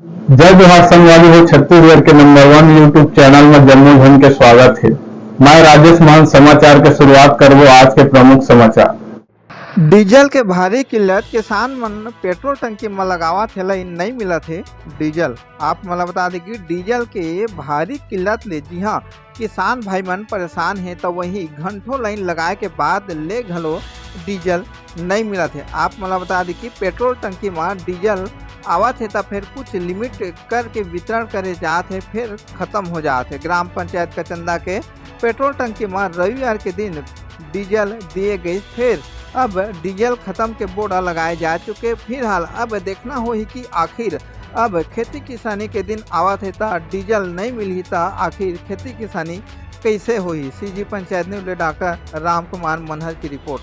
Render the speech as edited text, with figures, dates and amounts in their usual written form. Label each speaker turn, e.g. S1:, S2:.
S1: जय जोहार संगवारी हो। छत्तीसगढ़ के नंबर 1 यूट्यूब चैनल में जम्मू झन के स्वागत है। मैं राजेश मान समाचार के शुरुआत करबो आज के प्रमुख समाचार।
S2: डीजल के भारी किल्लत किसान मन पेट्रोल टंकी में लगावत हेला नहीं मिलत है डीजल। आप मला बता दें कि डीजल के भारी किल्लत ले जी हाँ किसान भाई मन परेशान है, तो वही घंटों लाइन लगाए के बाद ले घलो डीजल नहीं मिलत है। आप मला बता दें कि पेट्रोल टंकी में डीजल आवत है तो फिर कुछ लिमिट करके वितरण करे जात है, फिर खत्म हो जात है। ग्राम पंचायत का चंदा के पेट्रोल टंकी में रविवार के दिन डीजल दिए गए, फिर अब डीजल खत्म के बोर्ड लगाए जा चुके। फिलहाल अब देखना हो ही कि आखिर अब खेती किसानी के दिन आवत है तो डीजल नहीं मिली तो आखिर खेती किसानी कैसे होई। सीजी पंचायत न्यूज़ ले डॉक्टर राम कुमार मनहर की रिपोर्ट।